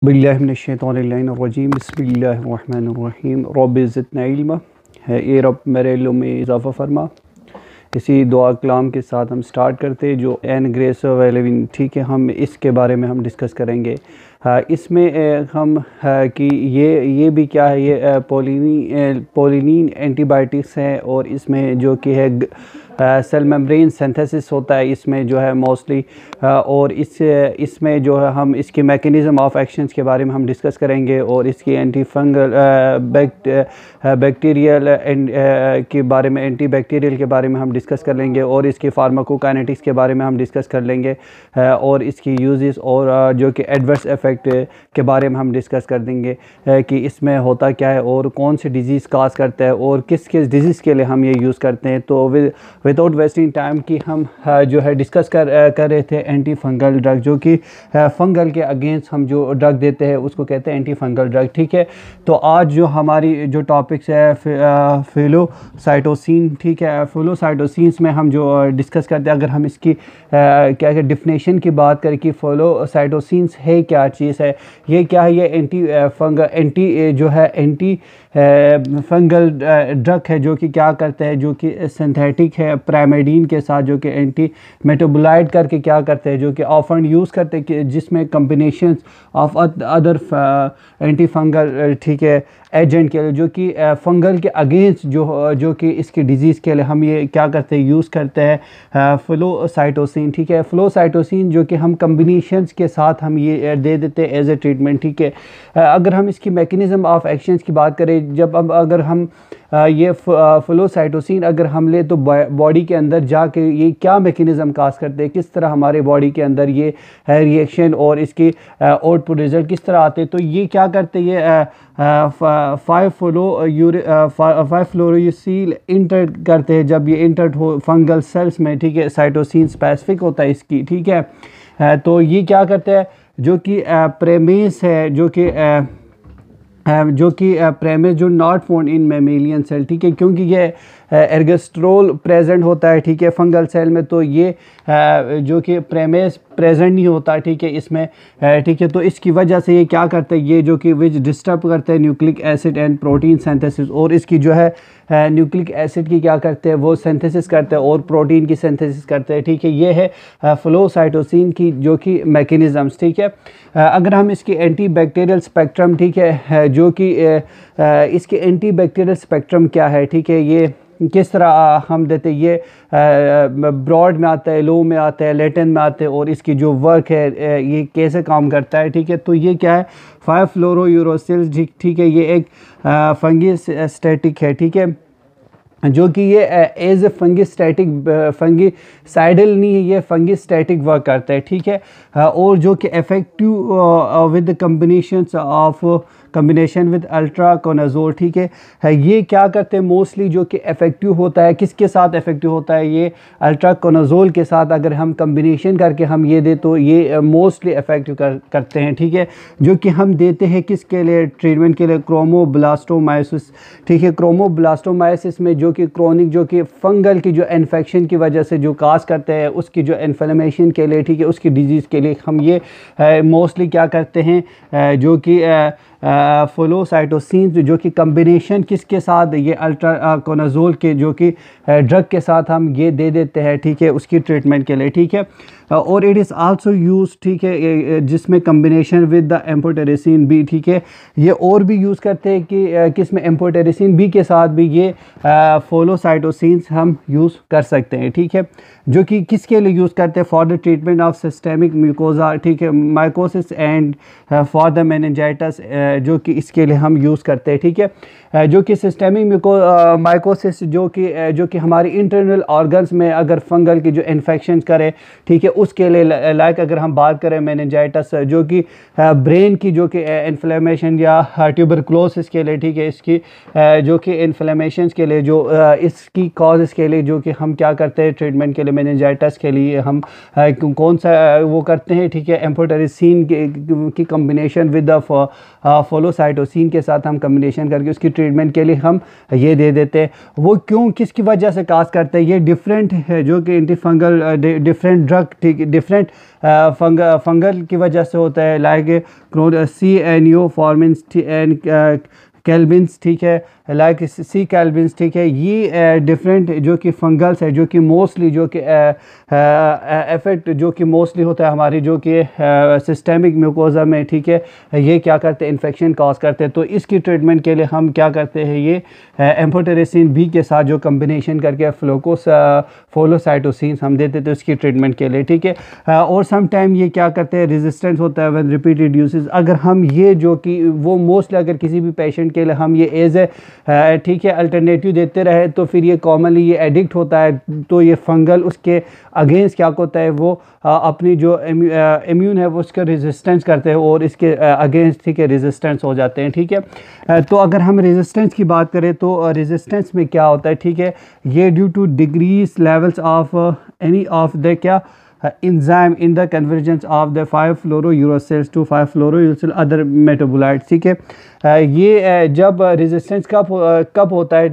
बिल्लाहिमिनश्शैतानिर्रजीम बिस्मिल्लाहिर्रहमानिर्रहीम रब्बि ज़िदनी इल्मा है। ए रब मेरे इल्म में इजाफ़ा फरमा। इसी दुआ कलाम के साथ हम स्टार्ट करते हैं जो एन ग्रेस वेलेविन, ठीक है, हम इसके बारे में हम डिस्कस करेंगे। इसमें हम कि ये भी क्या है, ये पोलिनीन एंटीबायोटिक्स हैं और इसमें जो कि है सेल मेम्ब्रेन सिंथेसिस होता है इसमें जो है मोस्टली, और इसमें जो है हम इसकी मैकेनिज़्म ऑफ एक्शंस के बारे में हम डिस्कस करेंगे और इसकी एंटी फंगल बैक्टीरियल के बारे में, एंटी बैक्टीरियल के बारे में हम डिस्कस कर लेंगे और इसकी फार्माकोकाइनेटिक्स के बारे में हम डिस्कस कर लेंगे और इसकी यूजेस और जो कि एडवर्स इफ़ेक्ट के बारे में हम डिस्कस कर देंगे कि इसमें होता क्या है और कौन सी डिज़ीज़ काज करता है और किस किस डिज़ीज़ के लिए हम ये यूज़ करते हैं। तो विदाउट वेस्टिंग टाइम की हम जो है डिस्कस कर रहे थे एंटी फंगल ड्रग, जो कि फंगल के अगेंस्ट हम जो ड्रग देते हैं उसको कहते हैं एंटी फंगल ड्रग, ठीक है। तो आज जो हमारी जो टॉपिक्स है फिलोसाइटोसिन, ठीक है, फिलोसाइटोसिन्स में हम जो डिस्कस करते हैं, अगर हम इसकी क्या डिफिनेशन की बात करें कि फिलोसाइटोसिन्स है क्या चीज़ है, ये क्या है, ये एंटी फंगल ड्रग है जो कि क्या करता है, जो कि सिंथेटिक है प्राइमेडीन के साथ, जो कि एंटी मेटाबोलाइट करके क्या करते हैं, जो कि ऑफन यूज़ करते हैं कि जिसमें combinations of other anti fungal, ठीक है, एजेंट के लिए, जो कि फंगल के अगेंस्ट जो कि इसकी डिज़ीज़ के लिए हम ये क्या करते हैं, यूज़ करते हैं फिलोसाइटोसिन, ठीक है। फिलोसाइटोसिन जो कि हम कम्बिनेशंस के साथ हम ये दे देते हैं एज ए ट्रीटमेंट, ठीक है। अगर हम इसकी मैकेनिज़्म ऑफ एक्शंस की बात करें, अगर हम ये फिलोसाइटोसिन अगर हम ले तो बॉडी के अंदर जाके ये क्या मैकेनिज़्म काज करते हैं, किस तरह हमारे बॉडी के अंदर ये रिएक्शन और इसकी आउटपुट रिज़ल्ट किस तरह आते हैं। तो ये क्या करते हैं, ये 5-फ्लोरोयुसिल इंटर करते हैं। जब ये इंटर हो फंगल सेल्स में, ठीक है, साइटोसिन स्पेसिफिक होता है इसकी, ठीक है। तो ये क्या करते हैं, जो कि प्रेमेस है, जो कि प्रेमेस जो not found in mammalian cell, ठीक है, क्योंकि ये एर्गोस्ट्रोल प्रेजेंट होता है, ठीक है, फंगल सेल में, तो ये जो कि प्रेमेस प्रेजेंट नहीं होता, ठीक है, इसमें, ठीक है। तो इसकी वजह से ये क्या करते हैं, ये जो कि विच डिस्टर्ब करते हैं nucleic acid and protein synthesis, और इसकी जो है न्यूक्लिक एसिड की क्या करते हैं, वो सिंथेसिस करते हैं और प्रोटीन की सिंथेसिस करते हैं, ठीक है। ये है फिलोसाइटोसिन की जो कि मैकेनिज़म्स, ठीक है। अगर हम इसकी एंटी बैक्टीरियल स्पेक्ट्रम, ठीक है, जो कि इसके एंटी बैक्टीरियल स्पेक्ट्रम क्या है, ठीक है, ये किस तरह हम देते हैं, ये ब्रॉड में आता है, लो में आता है, लेटन में आता है, और इसकी जो वर्क है ये कैसे काम करता है, ठीक है। तो ये क्या है, 5-फ्लोरोयूरोसिल, ठीक है, ये एक फंगिस्टेटिक है, ठीक है, जो कि ये एज ए फंगिसाइडल नहीं है, ये फंगिस्टेटिक वर्क करता है, ठीक है। और जो कि इफेक्टिव विद कम्बिनेशन विद अल्ट्राकोनाजोल, ठीक है, ये क्या करते हैं मोस्टली, जो कि इफेक्टिव होता है, किसके साथ इफेक्टिव होता है, ये अल्ट्राकोनाजोल के साथ अगर हम कम्बिनेशन करके हम ये दे तो ये मोस्टली इफेक्टिव करते हैं, ठीक है। जो कि हम देते हैं किसके लिए, ट्रीटमेंट के लिए, क्रोमोब्लास्टोमाइसिस, ठीक है। क्रोमोब्लास्टोमाइसिस में जो कि क्रोनिक, जो कि फंगल की जो इन्फेक्शन की वजह से जो काज करते हैं उसकी जो इन्फ्लेमेशन के लिए, ठीक है, उसकी डिजीज़ के लिए हम ये मोस्टली क्या करते हैं, जो कि फिलोसाइटोसिन जो कि कम्बिनेशन किसके साथ, ये अल्ट्राकोनाजोल के जो कि ड्रग के साथ हम ये दे देते हैं, ठीक है, उसकी ट्रीटमेंट के लिए, ठीक है। और इट इज़ आल्सो यूज, ठीक है, जिसमें combination with the amphotericin B, ठीक है, ये और भी यूज़ करते हैं कि किसमें एम्फोटेरिसिन बी के साथ भी ये फिलोसाइटोसिन्स हम यूज़ कर सकते हैं, ठीक है। जो कि किसके लिए यूज़ करते हैं, for the treatment of systemic mucosa, ठीक है, mycosis and for the meningitis, जो कि इसके लिए हम यूज़ करते हैं, ठीक है। जो कि सिस्टेमिक माइकोसिस जो कि हमारी इंटरनल ऑर्गन्स में अगर फंगल की जो इन्फेक्शन करे, ठीक है, उसके लिए लाइक अगर हम बात करें मेनिंजाइटिस, जो कि ब्रेन की जो कि इन्फ्लेमेशन या ट्यूबरकुलोसिस के लिए, ठीक है, इसकी जो कि इन्फ्लेमेशन के लिए जो इसकी कॉजेज़ के लिए जो कि हम क्या करते हैं ट्रीटमेंट के लिए मेनिंजाइटिस के लिए हम कौन सा वो करते हैं, ठीक है, एम्फोटेरिसिन की कम्बिनेशन विद द फोलोसाइटोसिन के साथ हम कम्बिनेशन करके उसकी ट्रीटमेंट के लिए हम ये दे देते हैं। वो क्यों, किसकी वजह से काज करते हैं, ये डिफरेंट है जो कि एंटी फंगल डिफरेंट ड्रग, ठीक, डिफरेंट फंगल की वजह से होता है, लाइक CNO फॉर्मिन्स एंड कैल्विन्स, ठीक है, लाइक सी कैल्विन्स, ठीक है। ये डिफरेंट जो कि फंगल्स है जो कि मोस्टली जो कि इफेक्ट जो कि मोस्टली होता है हमारी जो कि सिस्टेमिक म्यूकोजा में, ठीक है, ये क्या करते हैं, इन्फेक्शन कॉज करते हैं। तो इसकी ट्रीटमेंट के लिए हम क्या करते हैं, ये एम्फोटेरिसिन B के साथ जो कम्बिनेशन करके फोलोसाइटोसिन हम देते थे उसकी ट्रीटमेंट के लिए, ठीक है। और सम टाइम ये क्या करते हैं, रेजिस्टेंस होता है व्हेन रिपीटेड यूजेस। अगर हम ये जो कि वो मोस्टली अगर किसी भी पेशेंट के लिए हम ये एज ए ठीक है अल्टरनेटिव देते रहे तो फिर ये कॉमनली ये एडिक्ट होता है, तो ये फंगल उसके अगेंस्ट क्या होता है, वो अपनी जो इम्यून है वो उसका रेजिस्टेंस करते हैं और इसके अगेंस्ट, ठीक है, रेजिस्टेंस हो जाते हैं, ठीक है। तो अगर हम रेजिस्टेंस की बात करें तो रेजिस्टेंस में क्या होता है, ठीक है, ये due to decrease levels of any of the क्या enzyme in the convergence of the 5-fluorouracils to 5-fluorouracil other metabolites, ठीक है। ये जब रेजिस्टेंस कब होता है,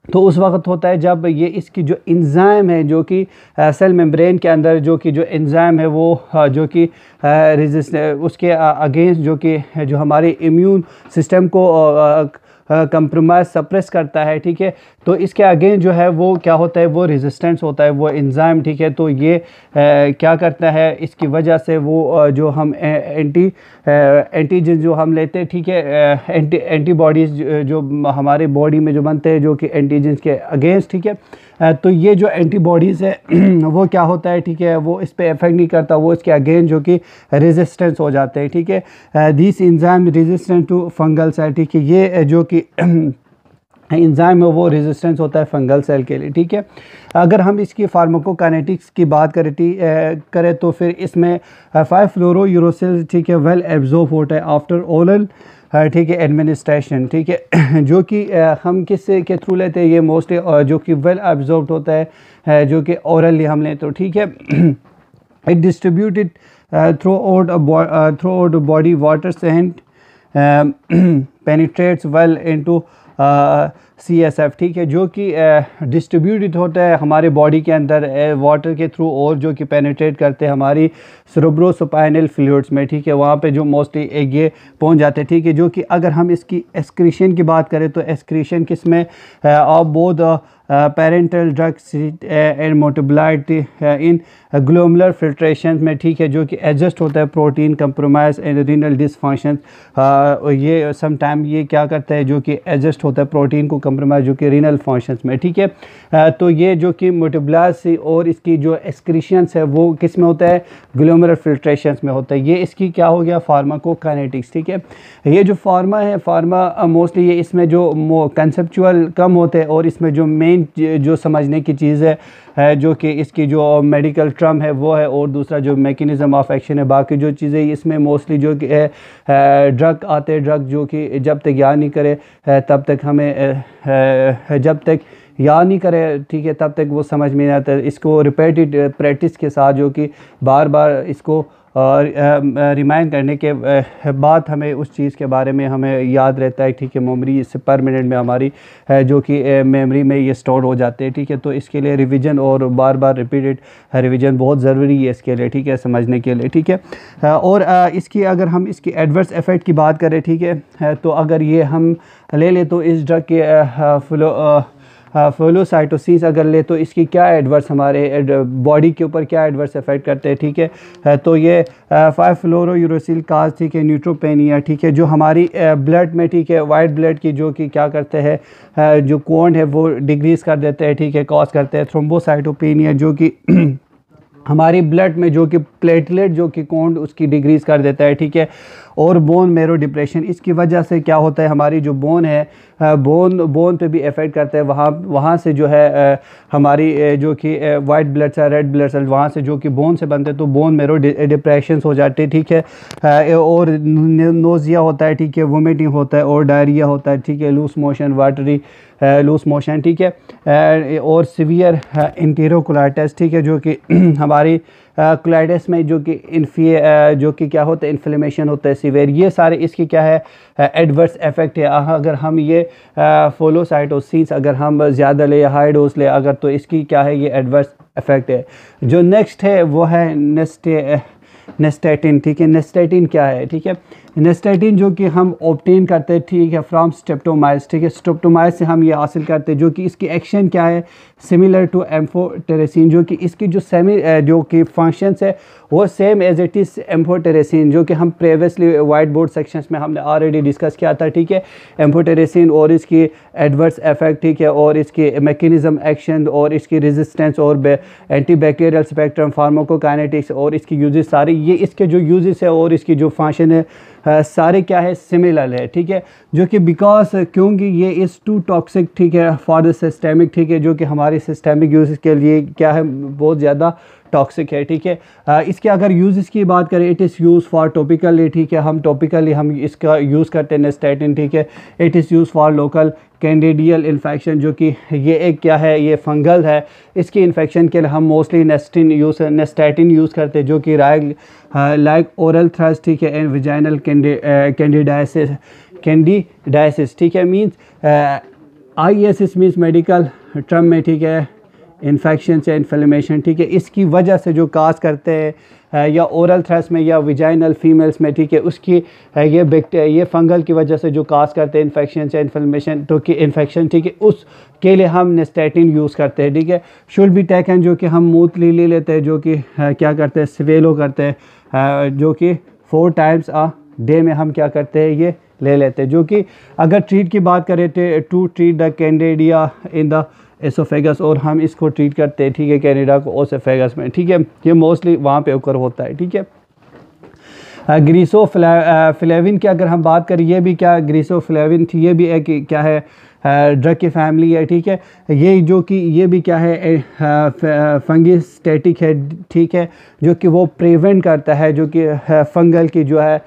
तो उस वक्त होता है जब ये इसकी जो एंजाइम है जो कि सेल मेम्ब्रेन के अंदर जो कि जो एंजाइम है वो जो कि उसके अगेंस्ट जो हमारे इम्यून सिस्टम को कंप्रोमाइज सप्रेस करता है, ठीक है। तो इसके अगेंस्ट जो है वो क्या होता है, वो रेजिस्टेंस होता है वो एंजाइम, ठीक है। तो ये क्या करता है, इसकी वजह से वो जो हम एंटीजन जो हम लेते हैं, ठीक है, एंटीबॉडीज़ जो हमारे बॉडी में जो बनते हैं जो कि एंटीजन्स के अगेंस्ट, ठीक है। तो ये जो एंटीबॉडीज़ है वो क्या होता है, ठीक है, वो इस पे इफेक्ट नहीं करता, वो इसके अगेंस्ट जो कि रेजिस्टेंस हो जाते हैं, ठीक है। This enzyme resistant to fungal cell, ठीक है, ये जो कि एंजाइम है वो रेजिस्टेंस होता है फंगल सेल के लिए, ठीक है। अगर हम इसकी फार्माकोकाइनेटिक्स की बात करें तो फिर इसमें 5-fluorouracil, ठीक है, वेल एब्जॉर्ब होता है आफ्टर ओरल, ठीक है, एडमिनिस्ट्रेशन, ठीक है, जो कि हम किससे के थ्रू लेते हैं, ये मोस्टली जो कि वेल एब्जॉर्ब होता है जो कि ओरली हम लें तो, ठीक है। It distributed throughout body, water sent penetrates well into CSF, ठीक है, जो कि डिस्ट्रीब्यूटेड होता है हमारे बॉडी के अंदर वाटर के थ्रू और जो कि पेनिट्रेट करते हैं हमारी सेरेब्रोस्पाइनल फ्लूइड्स में, ठीक है, वहाँ पे जो मोस्टली ये पहुँच जाते हैं, ठीक है। जो कि अगर हम इसकी एक्सक्रीशन की बात करें तो एक्सक्रीशन किस में of both parental drugs and metabolite in glomerular filtration में, ठीक है, जो कि एडजस्ट होता है protein compromise and renal dysfunction. ये सम टाइम ये क्या करता है जो कि एडजस्ट होता है प्रोटीन को कंप्रोमाइज जो कि रीनल फंक्शंस में, ठीक है। तो ये जो कि मेटाबोलाइज और इसकी जो एक्सक्रीशंस है वो किस में होता है, ग्लोमुलर फिल्ट्रेशंस में होता है। ये इसकी क्या हो गया, फार्माकोकाइनेटिक्स, ठीक है। ये जो फार्मा मोस्टली ये इसमें जो कंसेप्चुअल कम होते हैं और इसमें जो मेन जो समझने की चीज़ है जो कि इसकी जो मेडिकल टर्म है वो है, और दूसरा जो मैकेनिज़्म ऑफ एक्शन है। बाकी जो चीज़ें इसमें मोस्टली जो कि ड्रग आते हैं, ड्रग जो कि जब तक याद नहीं करे तब तक हमें जब तक याद नहीं करे, ठीक है, तब तक वो समझ में नहीं आता। इसको रिपीटेड प्रैक्टिस के साथ जो कि बार बार इसको रिमाइंड करने के बाद हमें उस चीज़ के बारे में हमें याद रहता है, ठीक है। मेमोरी इससे पर मिनट में हमारी जो कि मेमोरी में ये स्टोर हो जाते हैं, ठीक है। तो इसके लिए रिवीजन और बार बार रिपीटेड रिवीजन बहुत ज़रूरी है इसके लिए, ठीक है, समझने के लिए, ठीक है। और इसकी अगर हम इसकी एडवर्स इफ़ेक्ट की बात करें, ठीक है, तो अगर ये हम ले लें तो इस ड्रग के फोलोसाइटोसिस अगर ले तो इसकी क्या एडवर्स हमारे बॉडी के ऊपर क्या एडवर्स इफेक्ट करते हैं, ठीक है। तो ये 5-fluorouracil काज, ठीक है, न्यूट्रोपेनिया, ठीक है, जो हमारी ब्लड में, ठीक है, वाइट ब्लड की जो कि क्या करते हैं जो काउंट है वो डिक्रीज़ कर देते हैं, ठीक है, कॉज करते हैं थ्रोम्बोसाइटोपेनिया, जो कि हमारी ब्लड में जो कि प्लेटलेट जो कि काउंट उसकी डिक्रीज़ कर देता है, ठीक है। और बोन मेरो डिप्रेशन, इसकी वजह से क्या होता है हमारी जो बोन है बोन पे भी इफ़ेक्ट करता है। वहाँ से जो है हमारी जो कि white blood cell, red blood cell वहाँ से जो कि बोन से बनते हैं, तो बोन मेरो डिप्रेशन हो जाते हैं, ठीक है। और नोज़िया होता है, ठीक है, वोमिटिंग होता है और डायरिया होता है, ठीक है, loose motion, watery loose motion, ठीक है, और सीवियर इंटेरोकोलाइटिस, ठीक है, जो कि हमारी कोलाइटिस में जो कि क्या होता है, इन्फ्लेमेशन होता है सीवियर। ये सारे इसकी क्या है, एडवर्स इफेक्ट है। अगर हम ये फोलोसाइटोसिस अगर हम ज़्यादा ले, हाई डोज ले अगर, तो इसकी क्या है, ये एडवर्स इफेक्ट है। जो नेक्स्ट है वो है नेस्टैटिन, ठीक है। नेस्टैटिन क्या है, ठीक है, नेस्टैटिन जो कि हम ऑब्टेन करते हैं, ठीक है, फ्रॉम स्ट्रेप्टोमाइस, ठीक है, स्ट्रेप्टोमाइस से हम ये हासिल करते हैं, जो कि इसकी एक्शन क्या है, सिमिलर टू एम्फोटेरेसिन, जो कि इसकी जो कि फंक्शंस है वो same as it is amphotericin, जो कि हम प्रीवियसली वाइट बोर्ड सेक्शंस में हमने ऑलरेडी डिस्कस किया था, ठीक है। एम्फोटेरेसिन और इसकी एडवर्स इफेक्ट, ठीक है, और इसकी मैकेनिज्म एक्शन और इसकी रेजिस्टेंस और एंटीबैक्टीरियल स्पेक्ट्रम, फार्माकोकाइनेटिक्स और इसकी यूजेस सारी, ये इसके जो यूजेस है और इसकी जो फंक्शन है सारे क्या है, सिमिलर है, ठीक है। जो कि बिकॉज क्योंकि ये इज़ टू टॉक्सिक, ठीक है, फॉर द सिस्टेमिक, ठीक है, जो कि हमारी सिस्टेमिक यूज़ के लिए क्या है, बहुत ज़्यादा टॉक्सिक है, ठीक है। इसके अगर यूज़ की बात करें, it is use for topically, ठीक है, हम टॉपिकली हम इसका यूज़ करते हैं नेस्टैटिन, ठीक है। It is use for local candidal infection, जो कि ये एक क्या है, ये फंगल है, इसकी इन्फेक्शन के लिए हम मोस्टली नेस्टैटिन यूज़ करते हैं, जो कि लाइक ओरल थ्रस्ट, ठीक है, एंड विजाइनल कैंडिडाइसिस, ठीक है, means ISS means medical term में, ठीक है, इन्फेक्शन से इन्फ्लेमेशन, ठीक है, इसकी वजह से जो काज करते हैं या ओरल थ्रस्ट में या विजाइनल फीमेल्स में, ठीक है, उसकी ये फंगल की वजह से जो काज करते हैं इन्फेक्शन से इन्फ्लेमेशन, तो कि इन्फेक्शन, ठीक है, उसके लिए हम नेस्टैटिन यूज़ करते हैं, ठीक है। शुड बी टेकन, जो कि हम मूतली ले लेते हैं, जो कि क्या करते हैं, स्वेलो करते हैं, जो कि 4 टाइम्स अ डे में हम क्या करते हैं, ये ले लेते हैं। जो कि अगर ट्रीट की बात करें तो to treat the candida in the oesophagus, और हम इसको ट्रीट करते हैं, ठीक है, कैनेडा को ओसोफेगस में, ठीक है, ये मोस्टली वहाँ पे ओकर होता है, ठीक है। ग्रीसोफ्लेविन की अगर हम बात करें, ये भी क्या ग्रीसोफ्लेविन थी, ये भी एक क्या है, ड्रग की फैमिली है, ठीक है। ये जो कि ये भी क्या है, फंगिस्टेटिक है, ठीक है, जो कि वो प्रिवेंट करता है, जो कि फंगल की जो है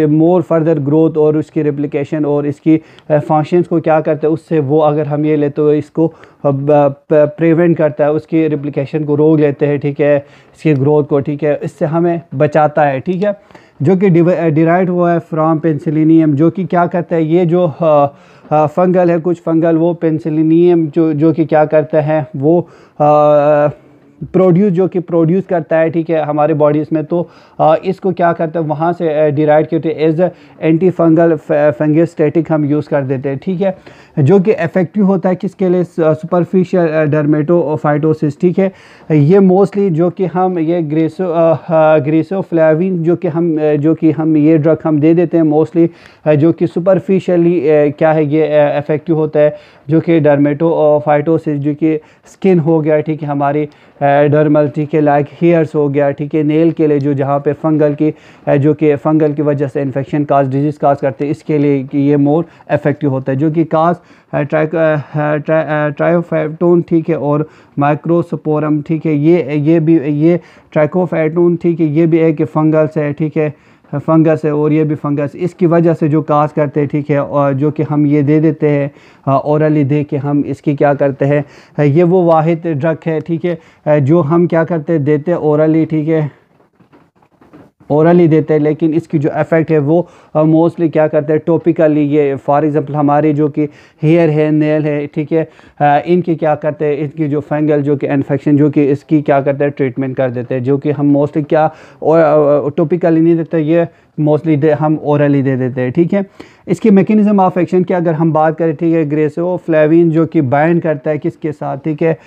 मोर फर्दर ग्रोथ और उसकी रेप्लिकेशन और इसकी फंक्शंस को क्या करता है, उससे वो अगर हम ये लेते तो इसको प्रिवेंट करता है, उसकी रेप्लिकेशन को रोक लेते हैं, ठीक है, इसकी ग्रोथ को, ठीक है, इससे हमें बचाता है, ठीक है। जो कि डिराइव हुआ है फ्रॉम पेंसिलिनियम, जो कि क्या करता है, ये जो फंगल है, कुछ फंगल वो पेंसिलिनियम जो कि क्या करता है, वो प्रोड्यूस करता है, ठीक है, हमारे बॉडीज़ में, तो इसको क्या करता है, वहाँ से डिराइव करते हैं एज एंटी फंगल फंगिस्टेटिक हम यूज़ कर देते हैं, ठीक है। जो कि इफेक्टिव होता है किसके लिए, सुपरफिशियल डर्मेटोफाइटोसिस, ठीक है। ये मोस्टली जो कि हम ये ग्रीसोफ्लेविन जो कि हम ये ड्रग हम दे देते हैं मोस्टली, जो कि सुपरफिशियली क्या है, ये इफेक्टिव होता है, जो कि डर्मेटोफाइटोसिस, जो कि स्किन हो गया, ठीक है, हमारी डर्मल, ठीक है, लाइक हेयर्स हो गया, ठीक है, नेल के लिए जो जहाँ पे फंगल की वजह से इन्फेक्शन डिजीज़ काज करते हैं, इसके लिए कि ये मोर इफेक्टिव होता है। जो कि ट्राइकोफैटोन, ठीक है, और माइक्रोस्पोरम, ठीक है, ये ट्राइकोफैटोन, ठीक है, ये भी एक फंगस है, ठीक है, फंगस है, और ये भी फंगस, इसकी वजह से जो काज करते हैं, ठीक है, और जो कि हम ये दे देते हैं औरली दे के हम इसकी क्या करते हैं, ये वो वाहिद ड्रग है, ठीक है, जो हम क्या करते हैं, देते हैं औरली, ठीक है, ओरली देते हैं, लेकिन इसकी जो इफ़ेक्ट है वो मोस्टली क्या करते हैं, टॉपिकली, ये फॉर एग्जांपल हमारी जो कि हेयर है, नेल है, ठीक है, इनकी क्या करते हैं, इनकी जो फंगल जो कि इन्फेक्शन जो कि इसकी क्या करते हैं, ट्रीटमेंट कर देते हैं, जो कि हम मोस्टली क्या टॉपिकली नहीं देते, ये मोस्टली हम ओरली दे देते हैं, ठीक है। इसकी मैकेनिज्म ऑफ एक्शन की अगर हम बात करें, ठीक है, ग्रेसोफ्लेविन जो कि बाइंड करता है किसके साथ, ठीक है,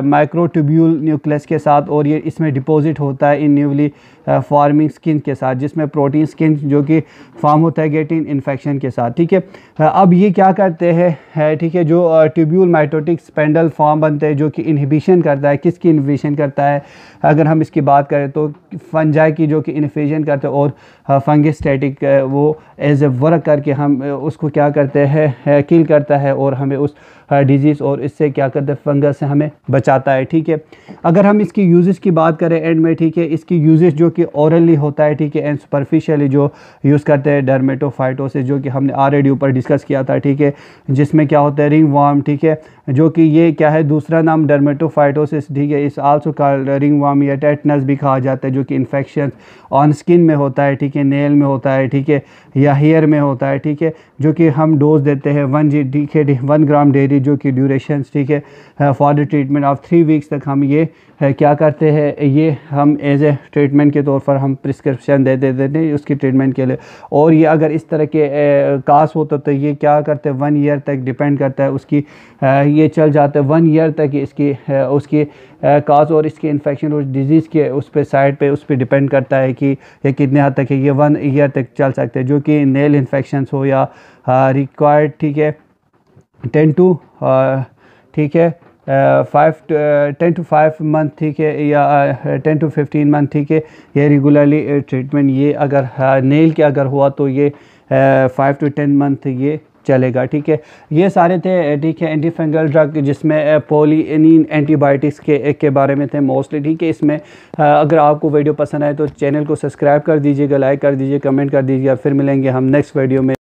माइक्रोट्यूब्यूल न्यूक्लियस के साथ, और ये इसमें डिपॉजिट होता है इन न्यूली फॉर्मिंग स्किन के साथ, जिसमें प्रोटीन स्किन जो कि फॉर्म होता है गेटिन इन्फेक्शन के साथ, ठीक है। अब ये क्या करते हैं, ठीक है, जो ट्यूब्यूल माइटोटिक स्पेंडल फॉर्म बनते हैं, जो कि इनहिबिशन करता है, किसकी इनहिबिशन करता है, अगर हम इसकी बात करें तो फंजाई की, जो कि इन्फेक्शन करते हैं, और फंगिस्टेटिक वो एज ए वर्क करके हम उसको क्या करते हैं, किल करता है, और हमें उस डिजीज़ और इससे क्या करते हैं, फंगस से हमें हमें बचाता है, ठीक है। अगर हम इसकी यूजेस की बात करें एंड में, ठीक है, इसकी यूजेस जो कि ओरली होता है, ठीक है, एंड सुपरफिशियली जो यूज़ करते हैं डर्मेटोफाइटोसिस, जो कि हमने ऑलरेडी ऊपर डिस्कस किया था, ठीक है, जिसमें क्या होता है रिंग वर्म, ठीक है, जो कि ये क्या है दूसरा नाम डर्मेटोफाइटोसिस, ठीक है, इस आल्सो कॉल्ड रिंग वर्म या टेटनस भी कहा जाता है, जो कि इन्फेक्शन ऑन स्किन में होता है, ठीक है, नेल में होता है, ठीक है, या हेयर में होता है, ठीक है, जो कि हम डोज देते हैं 1 ग्राम डेली, जो कि ड्यूरेशन, ठीक है, for the treatment of 3 weeks तक हम ये क्या करते हैं, ये हम एज ए ट्रीटमेंट के तौर पर हम प्रिस्क्रिप्शन दे देते हैं उसकी ट्रीटमेंट के लिए। और ये अगर इस तरह के कास होता तो ये क्या करते हैं 1 ईयर तक डिपेंड करता है उसकी, ये चल जाता है 1 ईयर तक इसकी उसकी काज और इसके इन्फेक्शन और डिजीज़ के उस पे साइड पे उस पर डिपेंड करता है कि ये कितने हद तक है, ये 1 ईयर तक चल सकते हैं, जो कि नेल इन्फेक्शंस हो या रिक्वायर्ड, ठीक है, 10 टू ठीक है 10 to 5 मंथ, ठीक है, या 10 to 15 मंथ, ठीक है, ये रेगुलरली ट्रीटमेंट, ये अगर नेल के अगर हुआ तो ये 5 to 10 मंथ ये चलेगा, ठीक है। ये सारे थे, ठीक है, एंटी फंगल ड्रग, जिसमें पॉलीनिन एंटीबायोटिक्स के बारे में थे मोस्टली, ठीक है। इसमें अगर आपको वीडियो पसंद आए तो चैनल को सब्सक्राइब कर दीजिएगा, लाइक कर दीजिए, कमेंट कर दीजिएगा। फिर मिलेंगे हम नेक्स्ट वीडियो में।